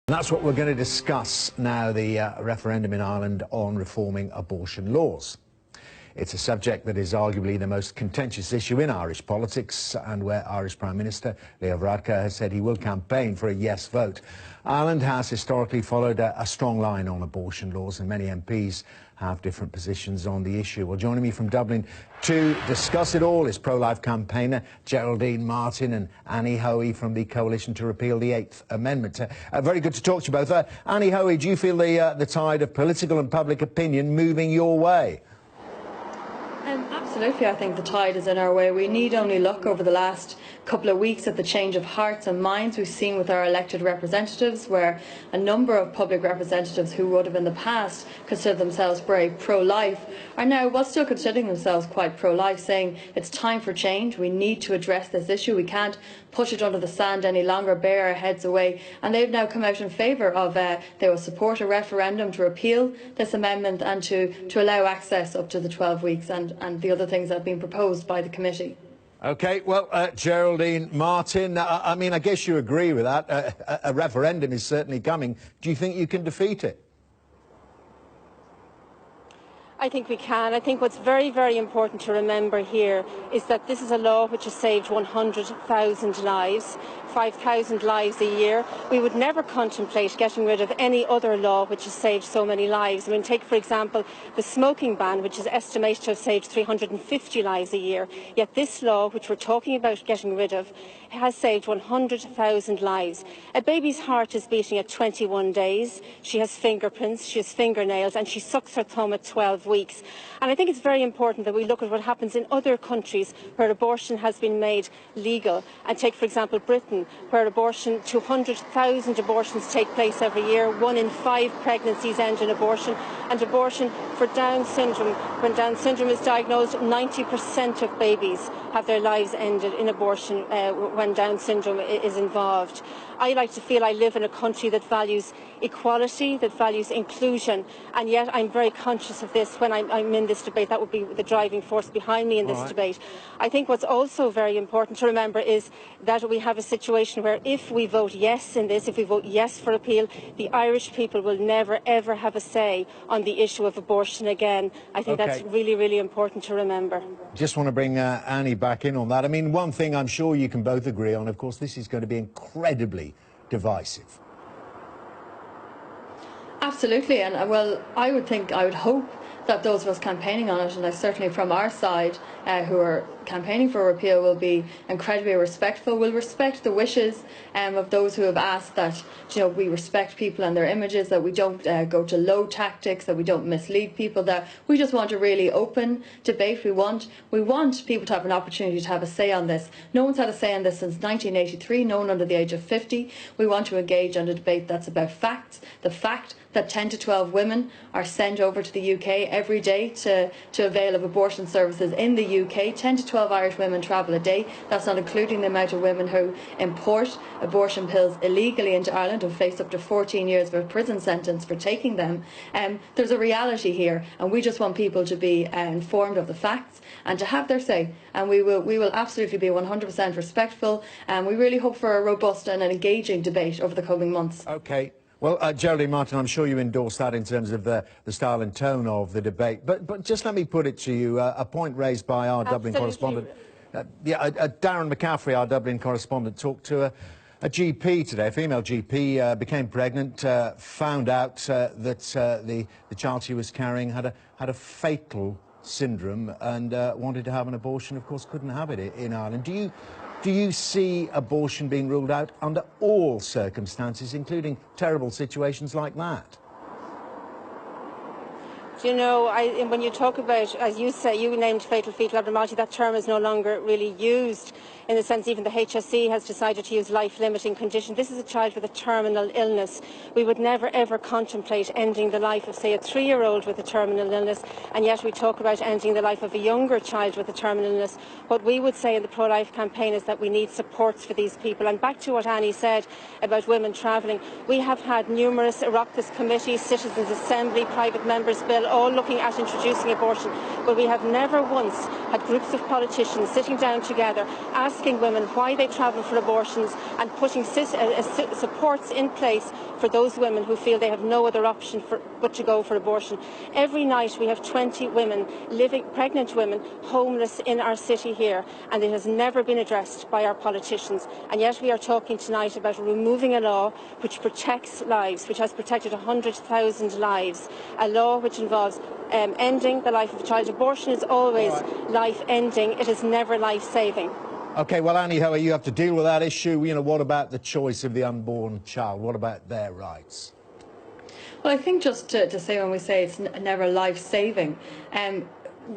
That's what we're going to discuss now, the referendum in Ireland on reforming abortion laws. It's a subject that is arguably the most contentious issue in Irish politics, and where Irish Prime Minister Leo Varadkar has said he will campaign for a yes vote. Ireland has historically followed a strong line on abortion laws, and many MPs have different positions on the issue. Well, joining me from Dublin to discuss it all is pro-life campaigner Geraldine Martin and Annie Hoey from the Coalition to Repeal the Eighth Amendment. Very good to talk to you both. Annie Hoey, do you feel the tide of political and public opinion moving your way? Absolutely, I think the tide is in our way. We need only look over the last couple of weeks at the change of hearts and minds we've seen with our elected representatives, where a number of public representatives who would have in the past considered themselves very pro-life are now, while still considering themselves quite pro-life, saying it's time for change. We need to address this issue. We can't push it under the sand any longer, bury our heads away. And they've now come out in favour of, they will support a referendum to repeal this amendment and to allow access up to the 12 weeks and the other things that have been proposed by the committee. OK, well, Geraldine Martin, I mean, I guess you agree with that. A referendum is certainly coming. Do you think you can defeat it? I think we can. I think what's very, very important to remember here is that this is a law which has saved 100,000 lives, 5,000 lives a year. We would never contemplate getting rid of any other law which has saved so many lives. I mean, take, for example, the smoking ban, which is estimated to have saved 350 lives a year. Yet this law, which we're talking about getting rid of, has saved 100,000 lives. A baby's heart is beating at 21 days. She has fingerprints, she has fingernails, and she sucks her thumb at 12 weeks. And I think it's very important that we look at what happens in other countries where abortion has been made legal. And take, for example, Britain, where 200,000 abortions take place every year. 1 in 5 pregnancies end in abortion. And abortion for Down syndrome, when Down syndrome is diagnosed, 90% of babies have their lives ended in abortion when Down syndrome is involved. I like to feel I live in a country that values equality, that values inclusion, and yet I'm very conscious of this when I'm in this debate. That would be the driving force behind me in this debate. I think what's also very important to remember is that we have a situation where if we vote yes in this, if we vote yes for repeal, the Irish people will never ever have a say on the issue of abortion again. I think that's really, really important to remember. Just want to bring Annie back in on that. I mean, one thing I'm sure you can both agree on, of course, this is going to be incredibly divisive. Absolutely, and well, I would hope that those of us campaigning on it, and certainly from our side who are campaigning for repeal, will be incredibly respectful. We'll respect the wishes of those who have asked that, you know, we respect people and their images, that we don't go to low tactics, that we don't mislead people, that we just want a really open debate. We want people to have an opportunity to have a say on this. No one's had a say on this since 1983, no one under the age of 50. We want to engage on a debate that's about facts. The fact that 10 to 12 women are sent over to the UK every day to avail of abortion services in the UK. 10 to 12 Irish women travel a day. That's not including the amount of women who import abortion pills illegally into Ireland and face up to 14 years of a prison sentence for taking them. There's a reality here, and we just want people to be informed of the facts and to have their say. And we will absolutely be 100% respectful, and we really hope for a robust and an engaging debate over the coming months. Okay. Well, Geraldine Martin, I'm sure you endorse that in terms of the style and tone of the debate. But just let me put it to you, a point raised by our Dublin correspondent. Darren McCaffrey, our Dublin correspondent, talked to a GP today, a female GP, became pregnant, found out that the child she was carrying had a fatal syndrome and wanted to have an abortion. Of course, couldn't have it in Ireland. Do you see abortion being ruled out under all circumstances, including terrible situations like that? You know, when you talk about, as you say, you named fatal fetal abnormality, that term is no longer really used. In the sense, even the HSE has decided to use life-limiting condition. This is a child with a terminal illness. We would never ever contemplate ending the life of, say, a 3-year-old with a terminal illness, and yet we talk about ending the life of a younger child with a terminal illness. What we would say in the pro-life campaign is that we need supports for these people. And back to what Annie said about women travelling, we have had numerous Oireachtas committees, Citizens' Assembly, Private Members' Bill, all looking at introducing abortion, but we have never once had groups of politicians sitting down together asking women why they travel for abortions and putting supports in place for those women who feel they have no other option but to go for abortion. Every night we have 20 women, pregnant women, homeless in our city here, and it has never been addressed by our politicians. And yet we are talking tonight about removing a law which protects lives, which has protected 100,000 lives, a law which involves ending the life of a child. Abortion is always life-ending. It is never life-saving. OK, well, Annie Hoey, you have to deal with that issue. You know, what about the choice of the unborn child? What about their rights? Well, I think just to say, when we say it's never life-saving,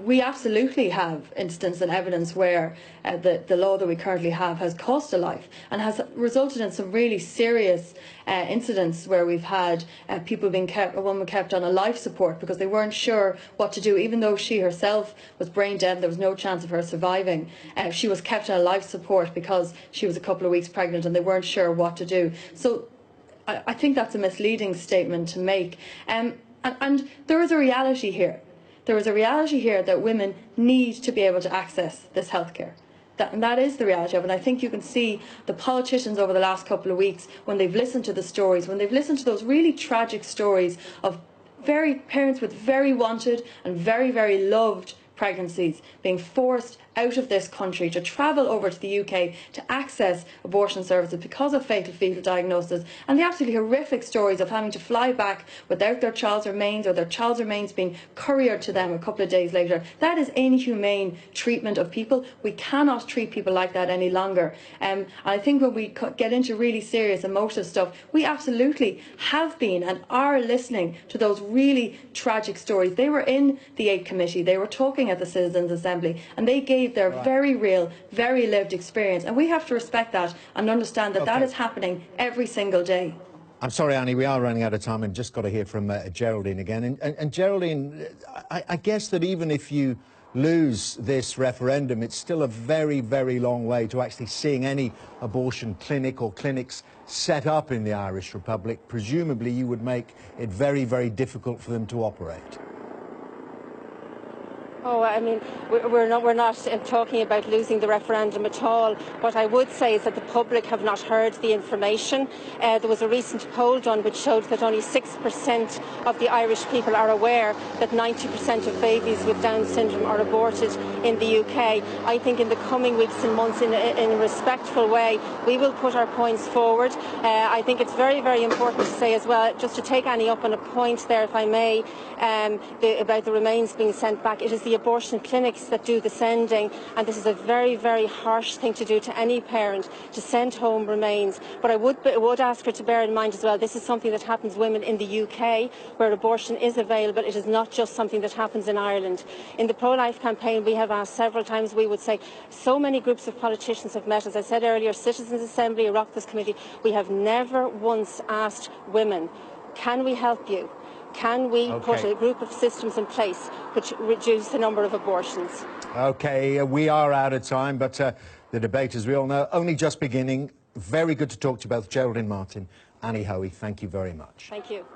we absolutely have instance and evidence where the law that we currently have has cost a life and has resulted in some really serious incidents where we've had people being kept, a woman kept on a life support because they weren't sure what to do, even though she herself was brain dead, there was no chance of her surviving. She was kept on a life support because she was a couple of weeks pregnant and they weren't sure what to do. So I think that's a misleading statement to make. And there is a reality here. There is a reality here that women need to be able to access this healthcare. And that is the reality of it. And I think you can see the politicians over the last couple of weeks, when they've listened to the stories, when they've listened to those really tragic stories of parents with very wanted and very, very loved pregnancies being forced out of this country to travel over to the UK to access abortion services because of fatal fetal diagnosis, and the absolutely horrific stories of having to fly back without their child's remains or their child's remains being couriered to them a couple of days later. That is inhumane treatment of people. We cannot treat people like that any longer. And I think when we get into really serious emotive stuff, we absolutely have been and are listening to those really tragic stories. They were in the 8 committee, they were talking at the Citizens' Assembly, and they gave their very real, very lived experience, and we have to respect that and understand that that is happening every single day. I'm sorry, Annie, we are running out of time and just got to hear from Geraldine again. And Geraldine, I guess that even if you lose this referendum, it's still a very, very long way to actually seeing any abortion clinic or clinics set up in the Irish Republic. Presumably you would make it very, very difficult for them to operate. Oh, I mean, we're not talking about losing the referendum at all. What I would say is that the public have not heard the information. There was a recent poll done which showed that only 6% of the Irish people are aware that 90% of babies with Down syndrome are aborted in the UK. I think in the coming weeks and months, in a respectful way, we will put our points forward. I think it's very, very important to say as well, just to take Annie up on a point there, if I may, about the remains being sent back. It is the abortion clinics that do the sending, and this is a very, very harsh thing to do to any parent, to send home remains. But I would ask her to bear in mind as well, this is something that happens to women in the UK where abortion is available. It is not just something that happens in Ireland. In the pro-life campaign, we have asked several times, we would say, so many groups of politicians have met, as I said earlier, Citizens' Assembly, Oireachtas Committee. We have never once asked women, can we help you? Can we put a group of systems in place which reduce the number of abortions? OK, we are out of time, but the debate, as we all know, only just beginning. Very good to talk to you both. Geraldine Martin, Annie Hoey, thank you very much. Thank you.